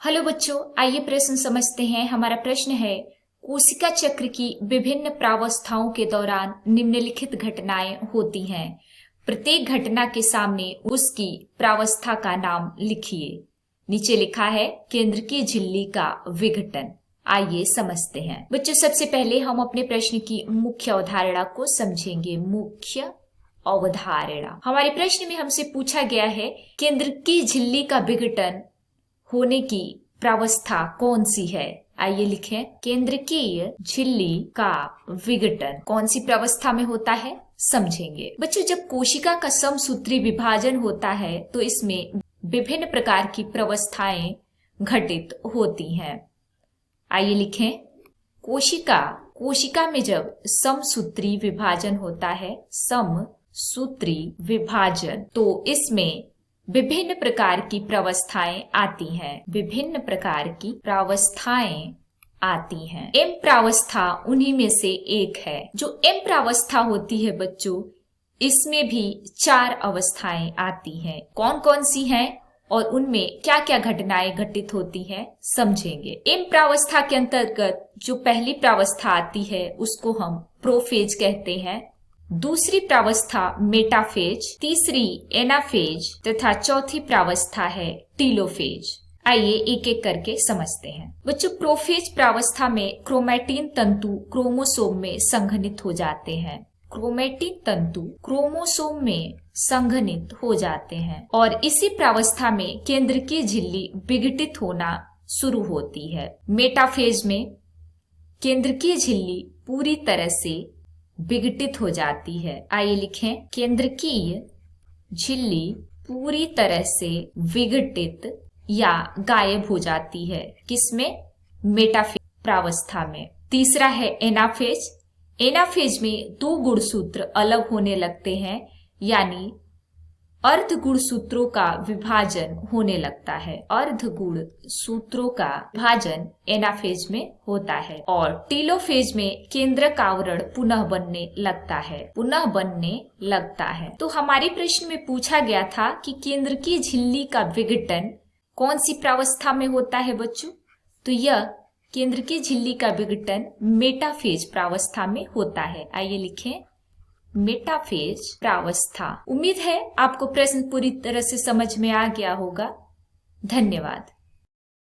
Hello बच्चों, आइए प्रश्न समझते हैं। हमारा प्रश्न है, कोशिका चक्र की विभिन्न प्रावस्थाओं के दौरान निम्नलिखित घटनाएं होती हैं। प्रत्येक घटना के सामने उसकी प्रावस्था का नाम लिखिए। नीचे लिखा है केंद्रकीय झिल्ली का विघटन। आइए समझते हैं। बच्चों, सबसे पहले हम अपने प्रश्न की मुख्य अवधारणा को समझेंगे। मुख्य अवधारणा, हमारे प्रश्न में हमसे पूछा गया है केंद्रकीय झिल्ली का विघटन होने की प्रावस्था कौन सी है। आइए लिखें, केंद्रकीय झिल्ली का विघटन कौन सी प्रावस्था में होता है, समझेंगे। बच्चों, जब कोशिका का समसूत्री विभाजन होता है तो इसमें विभिन्न प्रकार की प्रावस्थाएं घटित होती हैं। आइए लिखें, कोशिका में जब समसूत्री विभाजन होता है, समसूत्री विभाजन, तो इसमें विभिन्न प्रकार की प्रावस्थाएं आती हैं। विभिन्न प्रकार की प्रावस्थाएं आती हैं। एम प्रावस्था उन्हीं में से एक है। जो एम प्रावस्था होती है बच्चों, इसमें भी 4 अवस्थाएं आती हैं। कौन कौन सी हैं और उनमें क्या क्या घटनाएं घटित होती हैं, समझेंगे। एम प्रावस्था के अंतर्गत जो पहली प्रावस्था आती है उसको हम प्रोफेज कहते हैं, दूसरी प्रावस्था मेटाफेज, तीसरी एनाफेज तथा चौथी प्रावस्था है टीलोफेज। आइए एक एक करके समझते हैं। बच्चों, प्रोफेज प्रावस्था में क्रोमैटिन तंतु क्रोमोसोम में संघनित हो जाते हैं। क्रोमैटिन तंतु क्रोमोसोम में संघनित हो जाते हैं और इसी प्रावस्था में केंद्रकीय झिल्ली विघटित होना शुरू होती है। मेटाफेज में केंद्रकीय झिल्ली पूरी तरह से विघटित हो जाती है। आइए लिखें, केंद्रकीय झिल्ली पूरी तरह से विघटित या गायब हो जाती है। किसमें? मेटाफेज प्रावस्था में। तीसरा है एनाफेज। एनाफेज में 2 गुणसूत्र अलग होने लगते हैं, यानी अर्ध गुणसूत्रों का विभाजन होने लगता है। अर्ध गुणसूत्रों का विभाजन एनाफेज में होता है और टीलोफेज में केंद्रक आवरण पुनः बनने लगता है। तो हमारे प्रश्न में पूछा गया था कि केंद्रकीय झिल्ली का विघटन कौन सी प्रावस्था में होता है बच्चों? तो यह केंद्रकीय झिल्ली का विघटन मेटाफेज प्रावस्था में होता है। आइए लिखें, मेटाफेज प्रावस्था। उम्मीद है आपको प्रश्न पूरी तरह से समझ में आ गया होगा। धन्यवाद।